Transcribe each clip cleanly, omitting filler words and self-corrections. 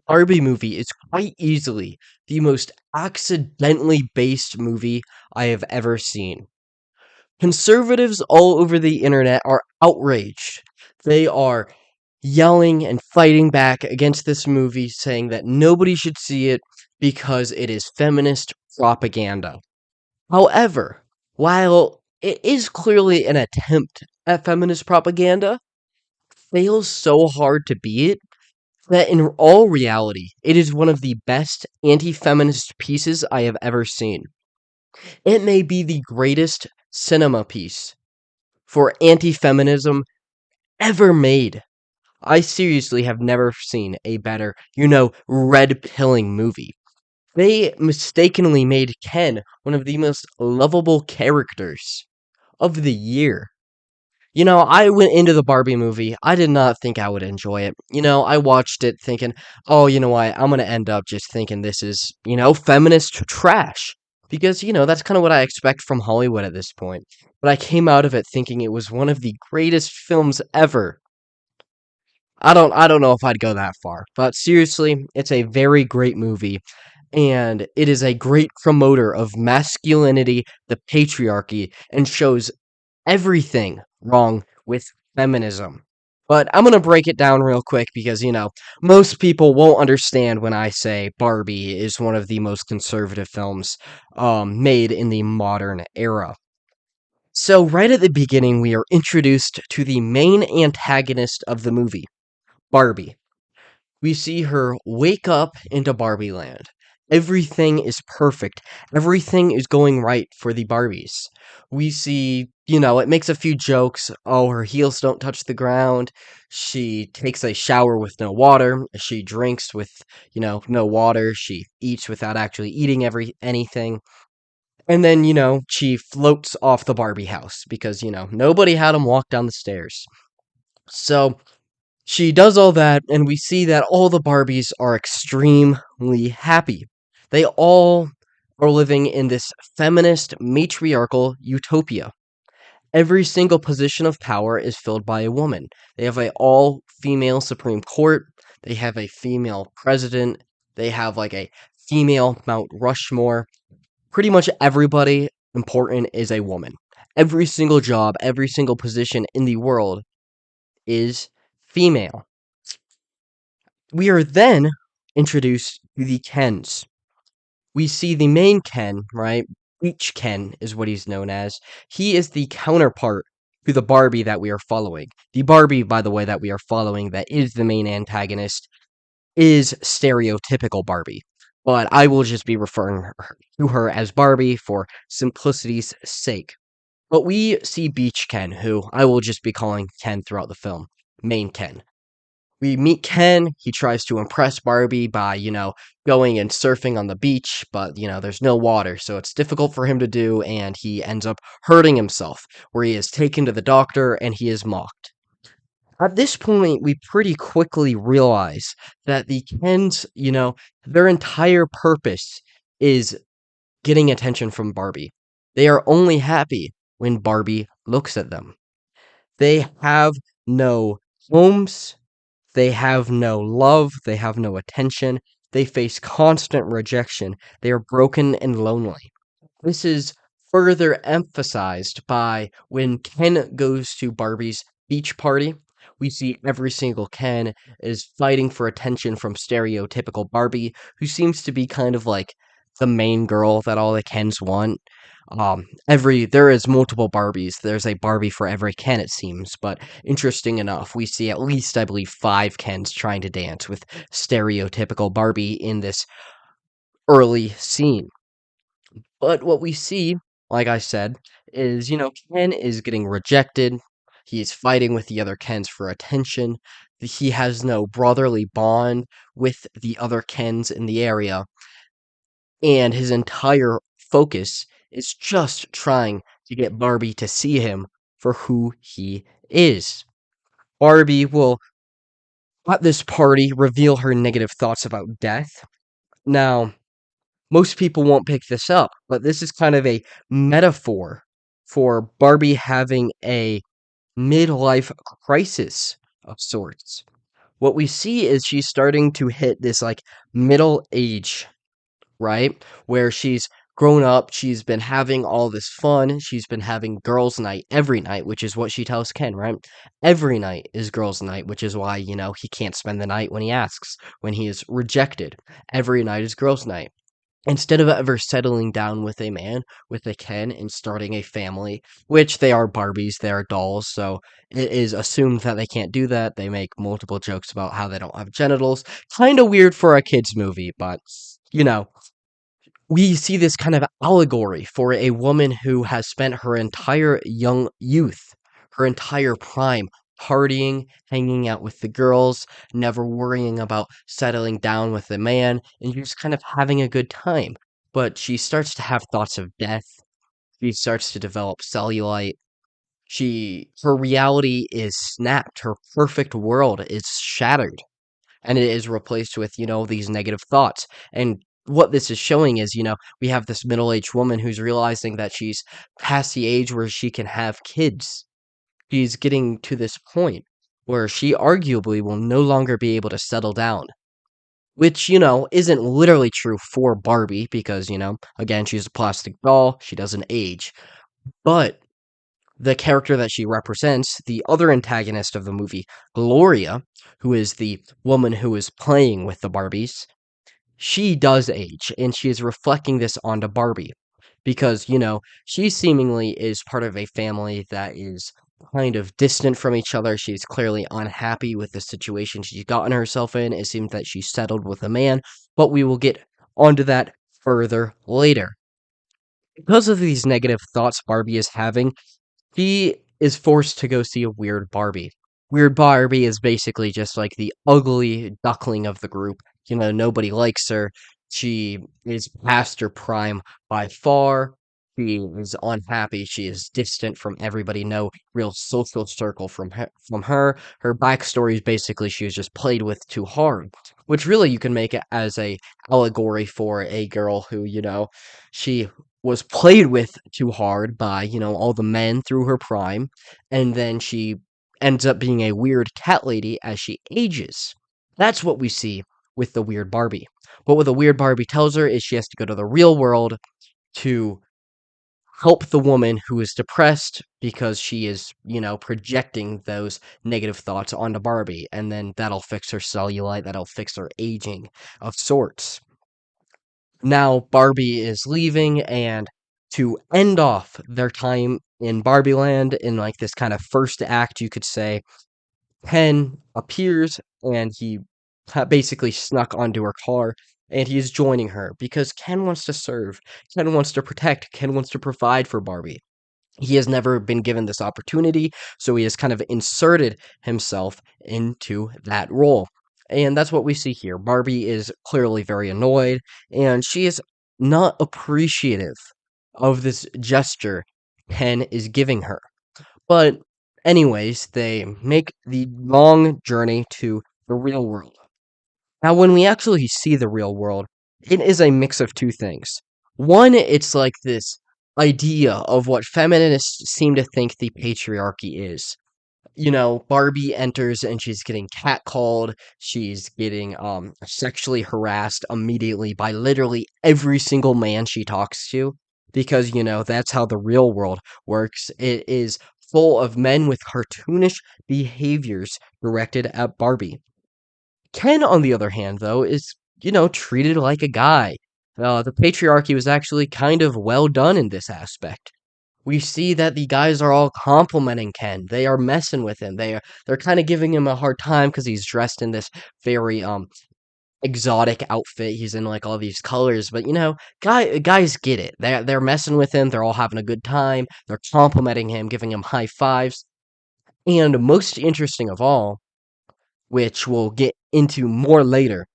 Barbie movie is quite easily the most accidentally based movie I have ever seen. Conservatives all over the internet are outraged. They are yelling and fighting back against this movie, saying that nobody should see it because it is feminist propaganda. However, while it is clearly an attempt at feminist propaganda, fails so hard to be it that in all reality, it is one of the best anti feminist pieces I have ever seen. It may be the greatest cinema piece for anti feminism ever made. I seriously have never seen a better, red pilling movie. They mistakenly made Ken one of the most lovable characters of the year. I went into the Barbie movie. I did not think I would enjoy it. I watched it thinking, oh, you know what? I'm going to end up just thinking this is, feminist trash. Because, that's kind of what I expect from Hollywood at this point. But I came out of it thinking it was one of the greatest films ever. I don't know if I'd go that far. But seriously, it's a very great movie. And it is a great promoter of masculinity, the patriarchy, and shows everything wrong with feminism. But I'm going to break it down real quick because, most people won't understand when I say Barbie is one of the most conservative films made in the modern era. So, right at the beginning, we are introduced to the main antagonist of the movie, Barbie. We see her wake up into Barbie land. Everything is perfect. Everything is going right for the Barbies. We see, it makes a few jokes. Oh, her heels don't touch the ground. She takes a shower with no water. She drinks with, no water. She eats without actually eating anything. And then, she floats off the Barbie house because, nobody had him walk down the stairs. So, she does all that, and we see that all the Barbies are extremely happy. They all are living in this feminist, matriarchal utopia. Every single position of power is filled by a woman. They have a all-female Supreme Court. They have a female president. They have like a female Mount Rushmore. Pretty much everybody important is a woman. Every single job, every single position in the world is female. We are then introduced to the Kens. We see the main Ken, right? Beach Ken is what he's known as. He is the counterpart to the Barbie that we are following. The Barbie, by the way, that we are following, that is the main antagonist, is stereotypical Barbie. But I will just be referring to her as Barbie for simplicity's sake. But we see Beach Ken, who I will just be calling Ken throughout the film. Main Ken. We meet Ken. He tries to impress Barbie by, going and surfing on the beach, but, there's no water, so it's difficult for him to do, and he ends up hurting himself, where he is taken to the doctor and he is mocked. At this point, we pretty quickly realize that the Kens, their entire purpose is getting attention from Barbie. They are only happy when Barbie looks at them. They have no homes. They have no love, they have no attention, they face constant rejection, they are broken and lonely. This is further emphasized by when Ken goes to Barbie's beach party. We see every single Ken is fighting for attention from stereotypical Barbie, who seems to be kind of like the main girl that all the Kens want. There is multiple Barbies. There's a Barbie for every Ken, it seems. But interesting enough, we see at least, I believe, 5 Kens trying to dance with stereotypical Barbie in this early scene. But what we see, like I said, is, Ken is getting rejected. He's fighting with the other Kens for attention. He has no brotherly bond with the other Kens in the area. And his entire focus is just trying to get Barbie to see him for who he is. Barbie will, at this party, reveal her negative thoughts about death. Now, most people won't pick this up, but this is kind of a metaphor for Barbie having a midlife crisis of sorts. what we see is she's starting to hit this like middle age, right? Where she's grown up, she's been having all this fun, she's been having girls' night every night, which is what she tells Ken, right? Every night is girls' night, which is why, he can't spend the night when he asks, when he is rejected. Every night is girls' night. Instead of ever settling down with a man, with a Ken, and starting a family, which they are Barbies, they are dolls, so it is assumed that they can't do that. They make multiple jokes about how they don't have genitals. Kind of weird for a kids' movie, but, you know, we see this kind of allegory for a woman who has spent her entire young youth, her entire prime, partying, hanging out with the girls, never worrying about settling down with a man, and just kind of having a good time. But she starts to have thoughts of death. She starts to develop cellulite. Her reality is snapped. Her perfect world is shattered, and it is replaced with, these negative thoughts. And what this is showing is, we have this middle-aged woman who's realizing that she's past the age where she can have kids. She's getting to this point where she arguably will no longer be able to settle down, which, isn't literally true for Barbie because, again, she's a plastic doll, she doesn't age. But the character that she represents, the other antagonist of the movie, Gloria, who is the woman who is playing with the Barbies, she does age, and she is reflecting this onto Barbie. Because, she seemingly is part of a family that is kind of distant from each other. She's clearly unhappy with the situation she's gotten herself in. It seems that she's settled with a man, but we will get onto that further later. Because of these negative thoughts Barbie is having, she is forced to go see a Weird Barbie. Weird Barbie is basically just like the ugly duckling of the group. Nobody likes her. She is past her prime by far. She is unhappy. She is distant from everybody. No real social circle from her. Her backstory is basically she was just played with too hard, which really you can make it as a allegory for a girl who, she was played with too hard by, all the men through her prime, and then she ends up being a weird cat lady as she ages. That's what we see with the Weird Barbie. But what the Weird Barbie tells her is she has to go to the real world to help the woman who is depressed because she is, projecting those negative thoughts onto Barbie, and then that'll fix her cellulite, that'll fix her aging of sorts. Now Barbie is leaving, and to end off their time in Barbie Land in like this kind of first act, you could say, Ken appears and he basically snuck onto her car and he's joining her because Ken wants to serve, Ken wants to protect, Ken wants to provide for Barbie. He has never been given this opportunity, so he has kind of inserted himself into that role. And that's what we see here. Barbie is clearly very annoyed, and she is not appreciative of this gesture Ken is giving her. But, anyways, they make the long journey to the real world. Now, when we actually see the real world, it is a mix of two things. One, it's like this idea of what feminists seem to think the patriarchy is. Barbie enters and she's getting catcalled, she's getting sexually harassed immediately by literally every single man she talks to because that's how the real world works. It is full of men with cartoonish behaviors directed at Barbie. Ken, on the other hand, though, is, treated like a guy. The patriarchy was actually kind of well done in this aspect. We see that the guys are all complimenting Ken. They are messing with him. They're kind of giving him a hard time because he's dressed in this very exotic outfit. He's in like all these colors, but guys get it. They're messing with him. They're all having a good time. They're complimenting him, giving him high fives. And most interesting of all, which we'll get into more later,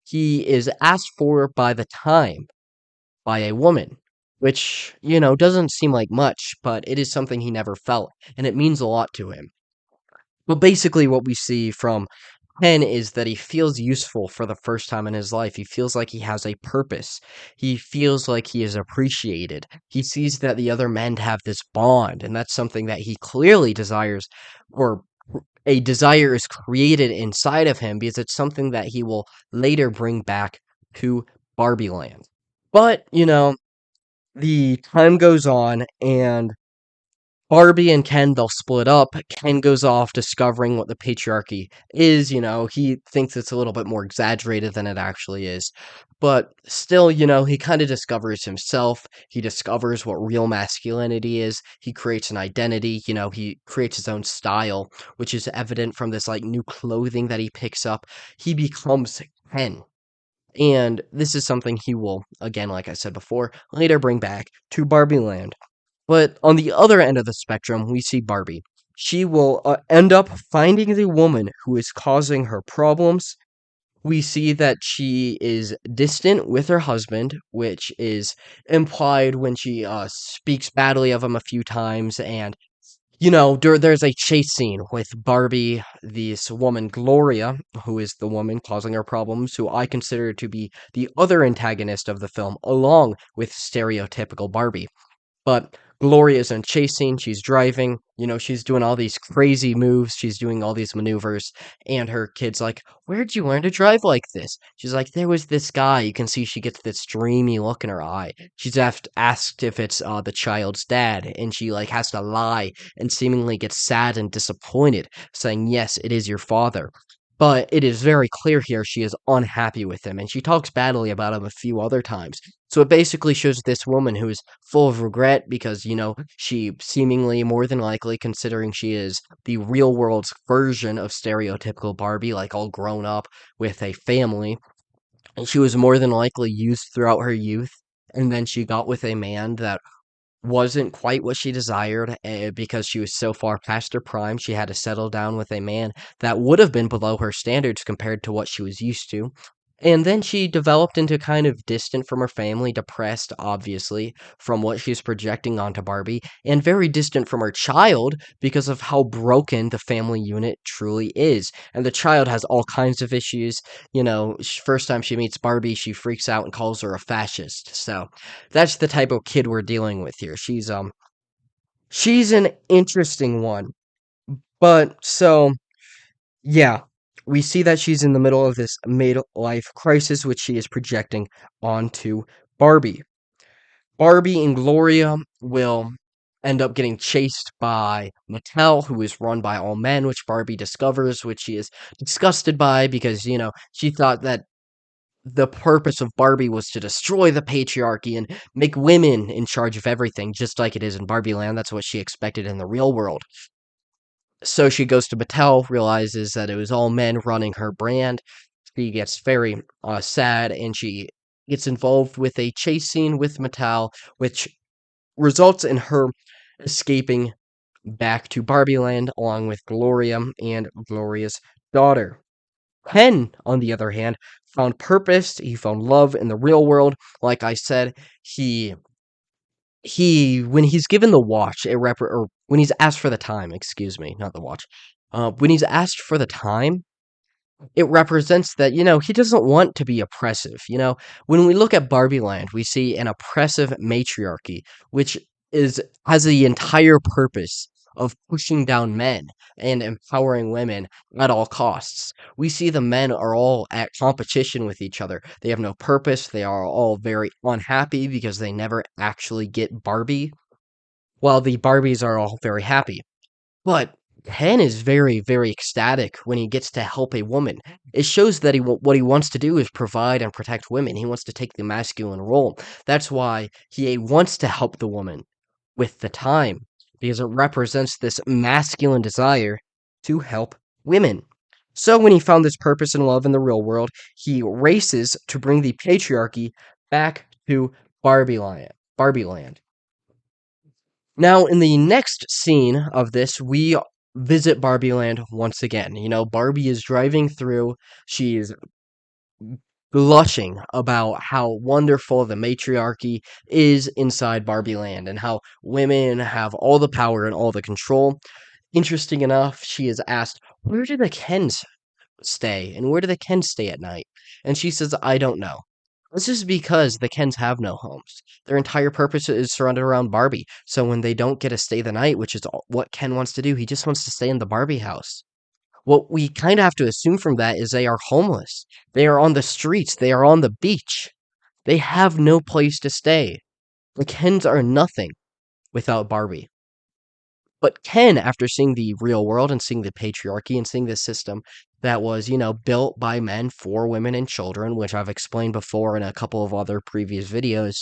he is asked for by the time by a woman, which, doesn't seem like much, but it is something he never felt, and it means a lot to him. But basically, what we see from Ken is that he feels useful for the first time in his life. He feels like he has a purpose. He feels like he is appreciated. He sees that the other men have this bond, and that's something that he clearly desires or a desire is created inside of him because it's something that he will later bring back to Barbie Land. But, the time goes on and Barbie and Ken, they'll split up. Ken goes off discovering what the patriarchy is, he thinks it's a little bit more exaggerated than it actually is. But still, he kind of discovers himself. He discovers what real masculinity is. He creates an identity, he creates his own style, which is evident from this like new clothing that he picks up. He becomes Ken. And this is something he will, again, like I said before, later bring back to Barbie Land. But on the other end of the spectrum, we see Barbie. She will end up finding the woman who is causing her problems. We see that she is distant with her husband, which is implied when she speaks badly of him a few times. And, there's a chase scene with Barbie, this woman, Gloria, who is the woman causing her problems, who I consider to be the other antagonist of the film, along with stereotypical Barbie. But Gloria's in chasing, she's driving, she's doing all these crazy moves, she's doing all these maneuvers, and her kid's like, "Where'd you learn to drive like this?" She's like, "There was this guy." You can see she gets this dreamy look in her eye. She's asked if it's the child's dad, and she like has to lie and seemingly gets sad and disappointed, saying, "Yes, it is your father." But it is very clear here she is unhappy with him, and she talks badly about him a few other times. So it basically shows this woman who is full of regret because, she seemingly more than likely, considering she is the real world's version of stereotypical Barbie, like all grown up with a family, and she was more than likely used throughout her youth. And then she got with a man that wasn't quite what she desired because she was so far past her prime. She had to settle down with a man that would have been below her standards compared to what she was used to. And then she developed into kind of distant from her family, depressed, obviously, from what she's projecting onto Barbie, and very distant from her child because of how broken the family unit truly is. And the child has all kinds of issues. First time she meets Barbie, she freaks out and calls her a fascist. So that's the type of kid we're dealing with here. She's an interesting one. But so yeah, we see that she's in the middle of this midlife crisis, which she is projecting onto Barbie. Barbie and Gloria will end up getting chased by Mattel, who is run by all men, which Barbie discovers, which she is disgusted by because, she thought that the purpose of Barbie was to destroy the patriarchy and make women in charge of everything, just like it is in Barbie Land. That's what she expected in the real world. So she goes to Mattel, realizes that it was all men running her brand. She gets very sad and she gets involved with a chase scene with Mattel, which results in her escaping back to Barbie Land along with Gloria and Gloria's daughter. Ken, on the other hand, found purpose, he found love in the real world. Like I said, he when he's given the watch, or when he's asked for the time, excuse me, not the watch. When he's asked for the time, it represents that, he doesn't want to be oppressive. When we look at Barbie Land, we see an oppressive matriarchy, which has the entire purpose of pushing down men and empowering women at all costs. We see the men are all at competition with each other. They have no purpose. They are all very unhappy because they never actually get Barbie, while the Barbies are all very happy. But Ken is very, very ecstatic when he gets to help a woman. It shows that what he wants to do is provide and protect women. He wants to take the masculine role. That's why he wants to help the woman with the time, because it represents this masculine desire to help women. So when he found this purpose and love in the real world, he races to bring the patriarchy back to Barbie Land. Now, in the next scene of this, we visit Barbie Land once again. Barbie is driving through. She's blushing about how wonderful the matriarchy is inside Barbie Land and how women have all the power and all the control. Interesting enough, she is asked, "Where do the Kens stay? And where do the Kens stay at night?" And she says, "I don't know." This is because the Kens have no homes. Their entire purpose is surrounded around Barbie. So when they don't get to stay the night, which is what Ken wants to do, he just wants to stay in the Barbie house. what we kind of have to assume from that is they are homeless. They are on the streets. They are on the beach. They have no place to stay. The Kens are nothing without Barbie. But Ken, after seeing the real world and seeing the patriarchy and seeing this system that was, built by men for women and children, which I've explained before in a couple of other previous videos,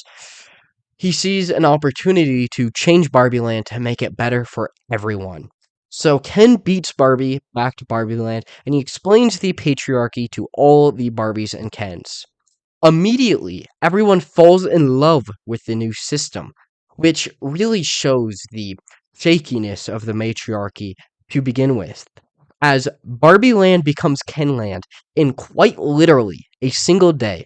he sees an opportunity to change Barbie Land to make it better for everyone. So Ken beats Barbie back to Barbie Land, and he explains the patriarchy to all the Barbies and Kens. Immediately, everyone falls in love with the new system, which really shows the shakiness of the matriarchy to begin with. As Barbie Land becomes Ken Land in quite literally a single day,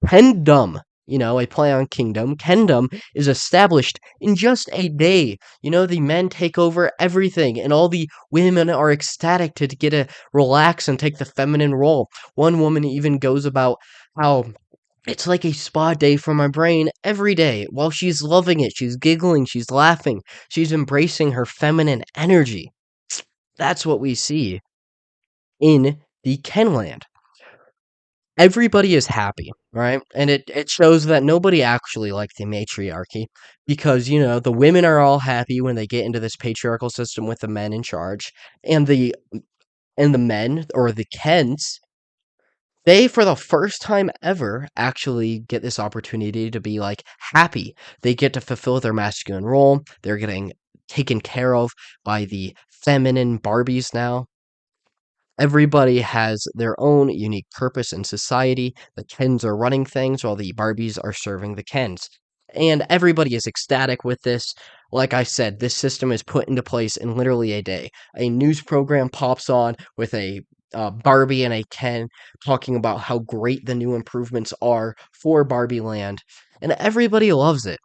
Kendom, a play on kingdom, Kendom is established in just a day. The men take over everything, and all the women are ecstatic to get to relax and take the feminine role. One woman even goes about how it's like a spa day for my brain every day. While she's loving it, she's giggling, she's laughing, she's embracing her feminine energy. That's what we see in the Kenland. Everybody is happy, right? And it shows that nobody actually liked the matriarchy because, the women are all happy when they get into this patriarchal system with the men in charge. And the men, or the Kens, they, for the first time ever, actually get this opportunity to be, like, happy. They get to fulfill their masculine role. They're getting taken care of by the feminine Barbies now. Everybody has their own unique purpose in society. The Kens are running things while the Barbies are serving the Kens. And everybody is ecstatic with this. Like I said, this system is put into place in literally a day. A news program pops on with a Barbie and a Ken talking about how great the new improvements are for Barbie Land, and everybody loves it.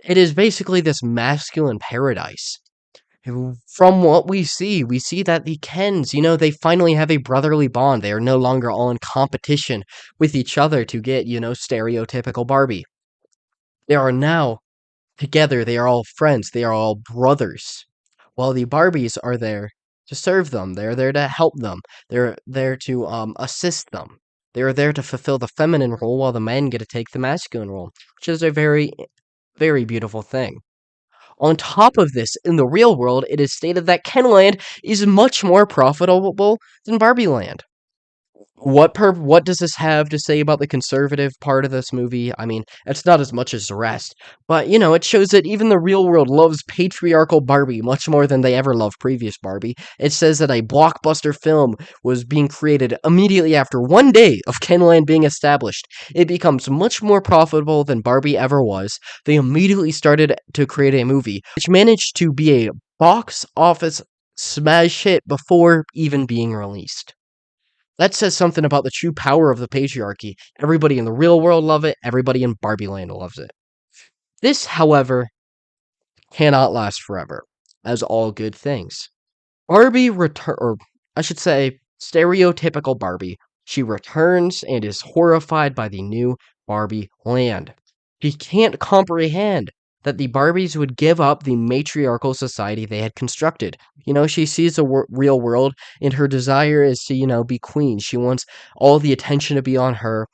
It is basically this masculine paradise. From what we see that the Kens, they finally have a brotherly bond. They are no longer all in competition with each other to get, stereotypical Barbie. They are now together. They are all friends. They are all brothers. While the Barbies are there to serve them. They're there to help them. They're there to assist them. They're there to fulfill the feminine role while the men get to take the masculine role, which is a very, very beautiful thing. On top of this, in the real world, it is stated that Kenland is much more profitable than Barbie Land. What does this have to say about the conservative part of this movie? I mean, it's not as much as the rest, but it shows that even the real world loves patriarchal Barbie much more than they ever loved previous Barbie. It says that a blockbuster film was being created immediately after one day of Kenland being established. It becomes much more profitable than Barbie ever was. They immediately started to create a movie which managed to be a box office smash hit before even being released. That says something about the true power of the patriarchy. Everybody in the real world love it. Everybody in Barbie Land loves it. This, however, cannot last forever, as all good things. Barbie return, or I should say, stereotypical Barbie. She returns and is horrified by the new Barbie Land. She can't comprehend that the Barbies would give up the matriarchal society they had constructed. She sees the real world, and her desire is to, be queen. She wants all the attention to be on her.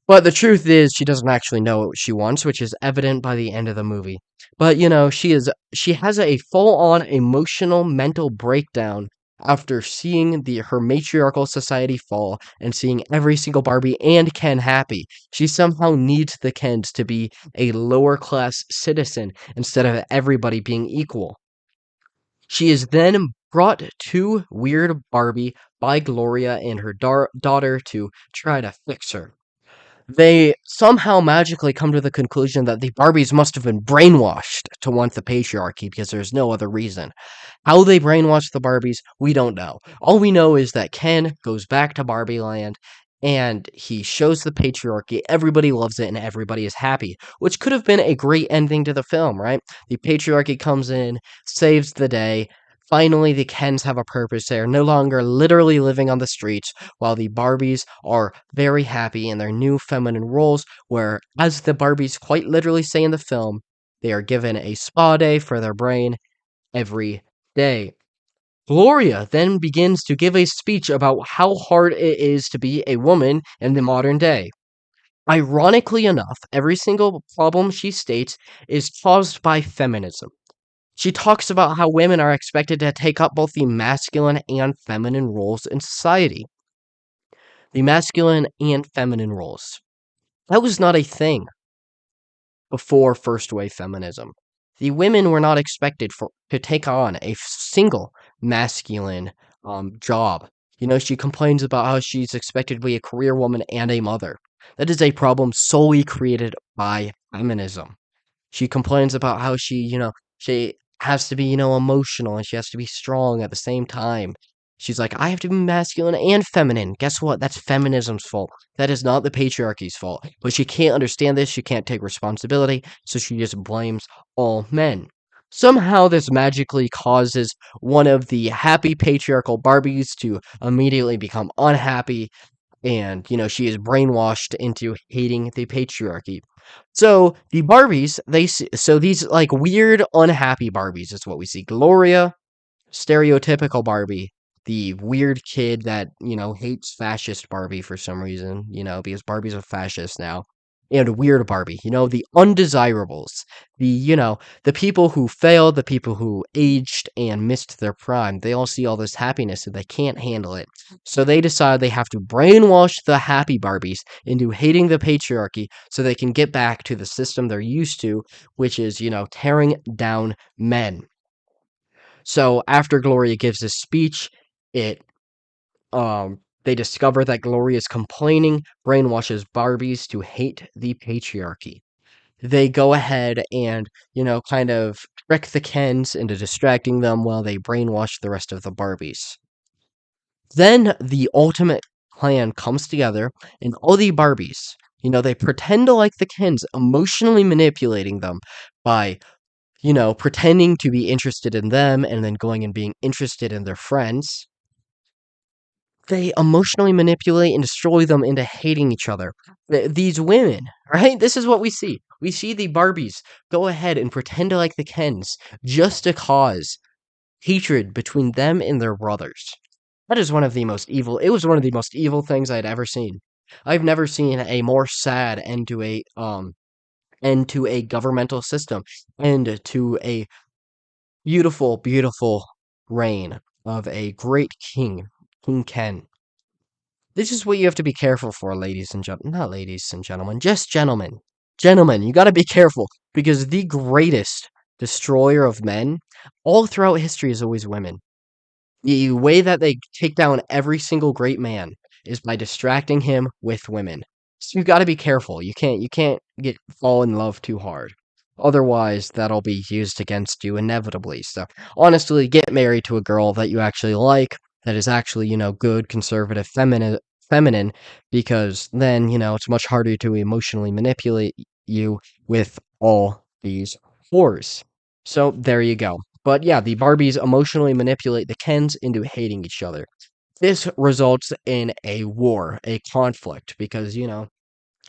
But the truth is, she doesn't actually know what she wants, which is evident by the end of the movie. But she has a full-on emotional mental breakdown after seeing her matriarchal society fall and seeing every single Barbie and Ken happy. She somehow needs the Kens to be a lower class citizen instead of everybody being equal. She is then brought to Weird Barbie by Gloria and her daughter to try to fix her. They somehow magically come to the conclusion that the Barbies must have been brainwashed to want the patriarchy because there's no other reason. How they brainwashed the Barbies, we don't know. All we know is that Ken goes back to Barbie Land and he shows the patriarchy. Everybody loves it and everybody is happy, which could have been a great ending to the film, right? The patriarchy comes in, saves the day. Finally, the Kens have a purpose. They are no longer literally living on the streets, while the Barbies are very happy in their new feminine roles, where, as the Barbies quite literally say in the film, they are given a spa day for their brain every day. Gloria then begins to give a speech about how hard it is to be a woman in the modern day. Ironically enough, every single problem she states is caused by feminism. She talks about how women are expected to take up both the masculine and feminine roles in society. The masculine and feminine roles. That was not a thing before first wave feminism. The women were not expected to take on a single masculine job. You know, she complains about how she's expected to be a career woman and a mother. That is a problem solely created by feminism. She complains about how she has to be, emotional and she has to be strong at the same time. She's like, I have to be masculine and feminine. Guess what? That's feminism's fault. That is not the patriarchy's fault. But she can't understand this. She can't take responsibility. So she just blames all men. Somehow, this magically causes one of the happy patriarchal Barbies to immediately become unhappy, and she is brainwashed into hating the patriarchy. So the Barbies, so these like weird unhappy Barbies is what we see. Gloria, stereotypical Barbie, the weird kid that hates fascist Barbie for some reason, because Barbie's a fascist now. And weird Barbie, the undesirables, the people who failed, the people who aged and missed their prime. They all see all this happiness and they can't handle it. So they decide they have to brainwash the happy Barbies into hating the patriarchy so they can get back to the system they're used to, which is, tearing down men. So after Gloria gives this speech, it they discover that Gloria's complaining brainwashes Barbies to hate the patriarchy. They go ahead and, kind of trick the Kens into distracting them while they brainwash the rest of the Barbies. Then the ultimate plan comes together, and all the Barbies, they pretend to like the Kens, emotionally manipulating them by pretending to be interested in them and then going and being interested in their friends. They emotionally manipulate and destroy them into hating each other. These women, right? This is what we see. We see the Barbies go ahead and pretend to like the Kens just to cause hatred between them and their brothers. That is one of the most evil. It was one of the most evil things I'd ever seen. I've never seen a more sad end to a governmental system, end to a beautiful, beautiful reign of a great king, King Ken. This is what you have to be careful for, ladies and gentlemen. Not ladies and gentlemen, just gentlemen. Gentlemen, you gotta be careful because the greatest destroyer of men all throughout history is always women. The way that they take down every single great man is by distracting him with women. So you got to be careful. You can't get fall in love too hard. Otherwise, that'll be used against you inevitably. So honestly, get married to a girl that you actually like, that is actually, good, conservative, feminine, because then, it's much harder to emotionally manipulate you with all these whores. So there you go. But yeah, the Barbies emotionally manipulate the Kens into hating each other. This results in a war, a conflict, because,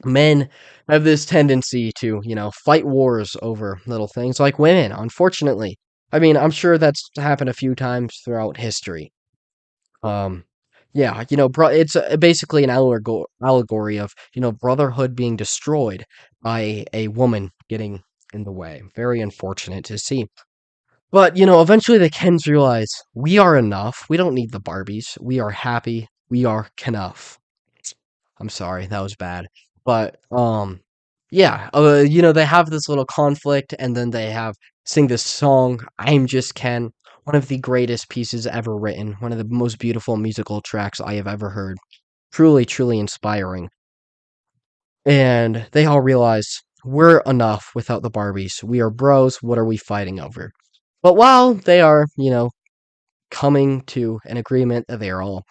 men have this tendency to, fight wars over little things like women, unfortunately. I mean, I'm sure that's happened a few times throughout history. Um, yeah, it's basically an allegory of, brotherhood being destroyed by a woman getting in the way. Very unfortunate to see. But, eventually the Kens realize we are enough. We don't need the Barbies. We are happy. We are enough. I'm sorry, that was bad. But, yeah, they have this little conflict and then they sing this song, I'm Just Ken, one of the greatest pieces ever written, one of the most beautiful musical tracks I have ever heard. Truly, truly inspiring. And they all realize we're enough without the Barbies. We are bros. What are we fighting over? But while they are, coming to an agreement that they're all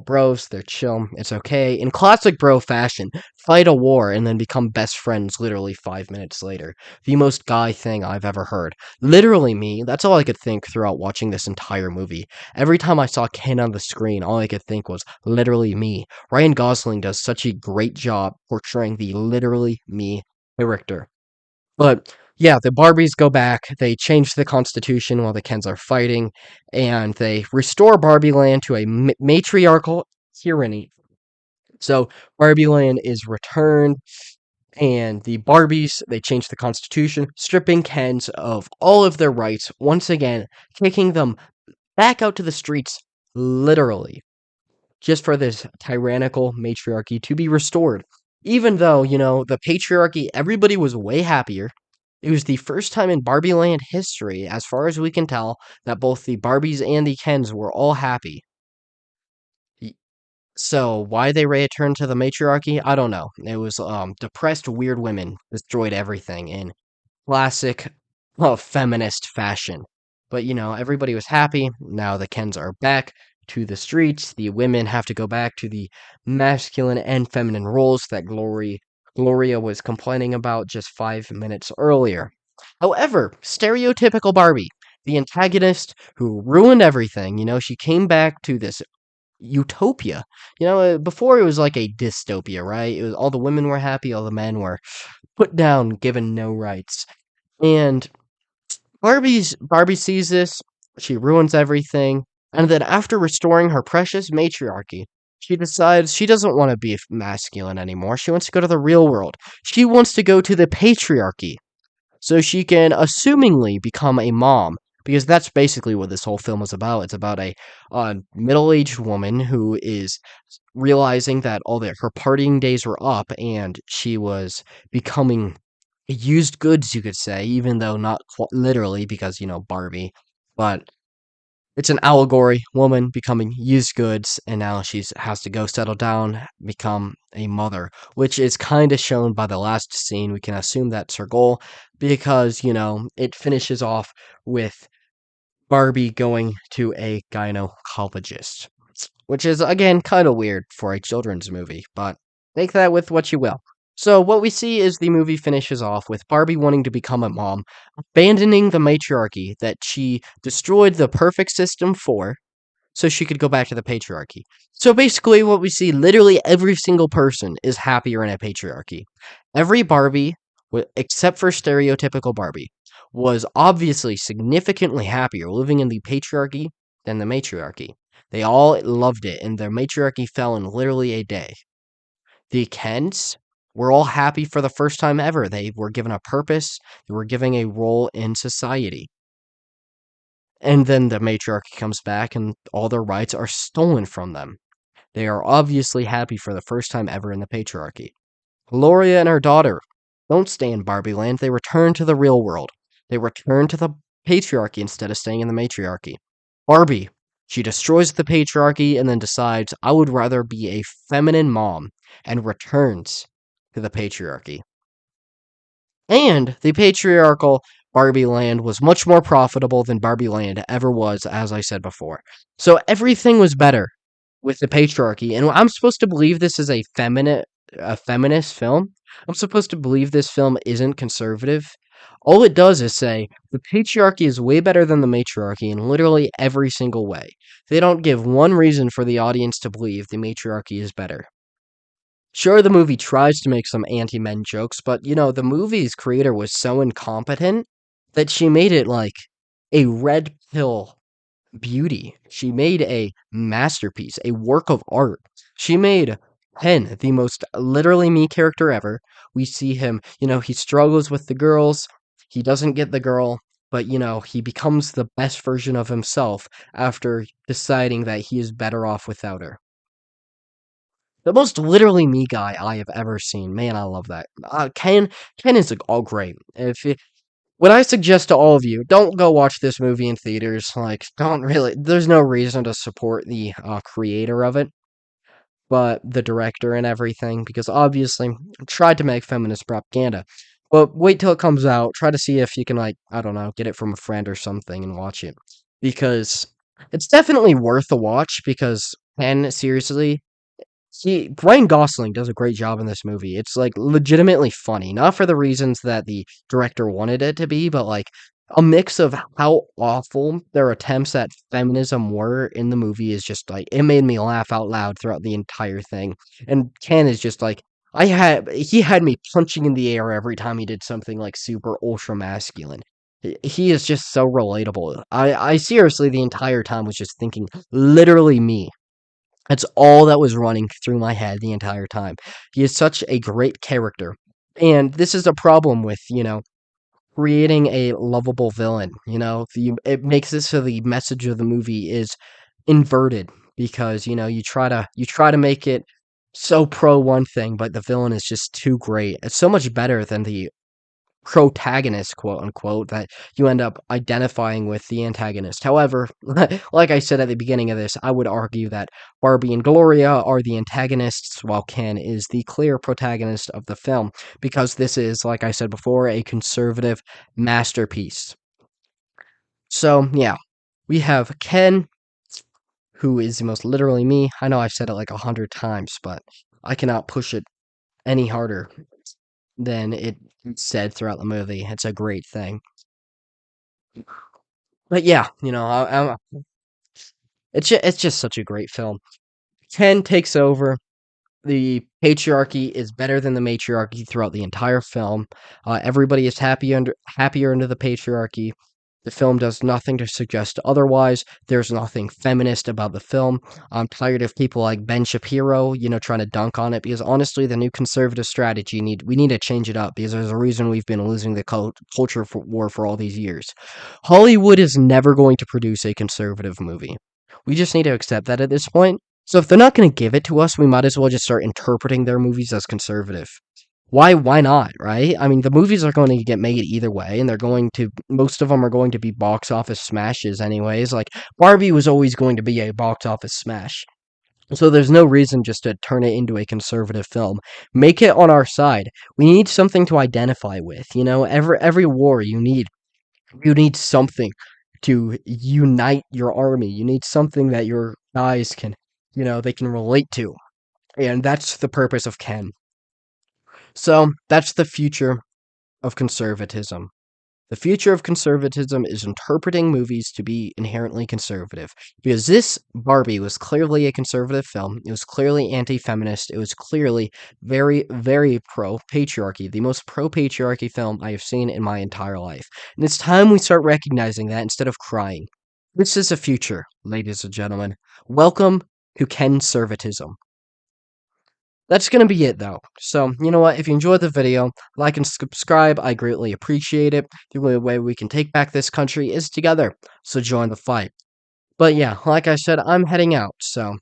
bros, they're chill, it's okay. In classic bro fashion, fight a war and then become best friends literally 5 minutes later. The most guy thing I've ever heard. Literally me, that's all I could think throughout watching this entire movie. Every time I saw Ken on the screen, all I could think was literally me. Ryan Gosling does such a great job portraying the literally me character. But yeah, the Barbies go back. They change the Constitution while the Kens are fighting, and they restore Barbie Land to a matriarchal tyranny. So Barbie Land is returned, and the Barbies, they change the Constitution, stripping Kens of all of their rights, once again, kicking them back out to the streets, literally, just for this tyrannical matriarchy to be restored. Even though, the patriarchy, everybody was way happier. It was the first time in Barbie Land history, as far as we can tell, that both the Barbies and the Kens were all happy. So why they returned to the matriarchy, I don't know. It was depressed weird women destroyed everything in classic feminist fashion. But everybody was happy. Now the Kens are back to the streets. The women have to go back to the masculine and feminine roles that Gloria was complaining about just 5 minutes earlier. However, stereotypical Barbie, the antagonist who ruined everything, she came back to this utopia. Before it was like a dystopia, right? It was all the women were happy, all the men were put down, given no rights. And Barbie sees this, she ruins everything, and then after restoring her precious matriarchy, she decides she doesn't want to be masculine anymore. She wants to go to the real world. She wants to go to the patriarchy so she can assumingly become a mom, because that's basically what this whole film is about. It's about a middle-aged woman who is realizing that her partying days were up, and she was becoming used goods, you could say, even though not literally, because Barbie, but it's an allegory. Woman becoming used goods, and now she's has to go settle down, become a mother, which is kind of shown by the last scene. We can assume that's her goal because it finishes off with Barbie going to a gynecologist, which is again kind of weird for a children's movie, but take that with what you will. So what we see is the movie finishes off with Barbie wanting to become a mom, abandoning the matriarchy that she destroyed the perfect system for, so she could go back to the patriarchy. So basically, what we see, literally every single person is happier in a patriarchy. Every Barbie, except for stereotypical Barbie, was obviously significantly happier living in the patriarchy than the matriarchy. They all loved it, and their matriarchy fell in literally a day. The Kents were all happy for the first time ever. They were given a purpose, they were given a role in society. And then the matriarchy comes back and all their rights are stolen from them. They are obviously happy for the first time ever in the patriarchy. Gloria and her daughter don't stay in Barbie Land, they return to the real world. They return to the patriarchy instead of staying in the matriarchy. Barbie, she destroys the patriarchy and then decides, I would rather be a feminine mom, and returns to the patriarchy. And the patriarchal Barbie Land was much more profitable than Barbie Land ever was, as I said before. So everything was better with the patriarchy. And I'm supposed to believe this is a feminist film. I'm supposed to believe this film isn't conservative. All it does is say the patriarchy is way better than the matriarchy in literally every single way. They don't give one reason for the audience to believe the matriarchy is better. Sure, the movie tries to make some anti-men jokes, but the movie's creator was so incompetent that she made it like a red pill beauty. She made a masterpiece, a work of art. She made Ken the most literally me character ever. We see him, he struggles with the girls, he doesn't get the girl, but he becomes the best version of himself after deciding that he is better off without her. The most literally me guy I have ever seen. Man, I love that. Ken is like all great. What I suggest to all of you, don't go watch this movie in theaters. Like, don't really. There's no reason to support the creator of it, but the director and everything, because obviously tried to make feminist propaganda. But wait till it comes out. Try to see if you can, like, I don't know, get it from a friend or something and watch it, because it's definitely worth a watch. Because Ken, seriously, Ryan Gosling does a great job in this movie. It's like legitimately funny, not for the reasons that the director wanted it to be, but like a mix of how awful their attempts at feminism were in the movie is just like it made me laugh out loud throughout the entire thing. And Ken is just like he had me punching in the air every time he did something like super ultra masculine. He is just so relatable. I seriously the entire time was just thinking literally me. That's all that was running through my head the entire time. He is such a great character. And this is a problem with, creating a lovable villain. It makes it so the message of the movie is inverted because, you try to make it so pro one thing, but the villain is just too great. It's so much better than the protagonist, quote unquote, that you end up identifying with the antagonist. However, like I said at the beginning of this, I would argue that Barbie and Gloria are the antagonists, while Ken is the clear protagonist of the film, because this is, like I said before, a conservative masterpiece. So, yeah, we have Ken, who is the most literally me. I know I've said it like 100 times, but I cannot push it any harder than it said throughout the movie. It's a great thing. But yeah, it's just such a great film. Ken takes over. The patriarchy is better than the matriarchy throughout the entire film. Everybody is happier under the patriarchy. The film does nothing to suggest otherwise. There's nothing feminist about the film. I'm tired of people like Ben Shapiro, trying to dunk on it, because honestly, the new conservative strategy we need to change it up, because there's a reason we've been losing the culture war for all these years. Hollywood is never going to produce a conservative movie. We just need to accept that at this point. So if they're not going to give it to us, we might as well just start interpreting their movies as conservative. Why not, right? I mean, the movies are going to get made either way, and most of them are going to be box office smashes anyways. Like, Barbie was always going to be a box office smash. So there's no reason just to turn it into a conservative film. Make it on our side. We need something to identify with, every war you need something to unite your army. You need something that your guys can, they can relate to. And that's the purpose of Ken. So that's the future of conservatism. The future of conservatism is interpreting movies to be inherently conservative. Because this Barbie was clearly a conservative film. It was clearly anti feminist. It was clearly very, very pro patriarchy. The most pro patriarchy film I have seen in my entire life. And it's time we start recognizing that instead of crying. This is the future, ladies and gentlemen. Welcome to Kenservatism. That's going to be it, though. So, you know what? If you enjoyed the video, like and subscribe. I greatly appreciate it. The only way we can take back this country is together. So join the fight. But yeah, like I said, I'm heading out. So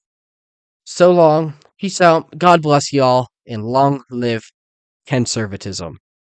long. Peace out. God bless y'all. And long live conservatism.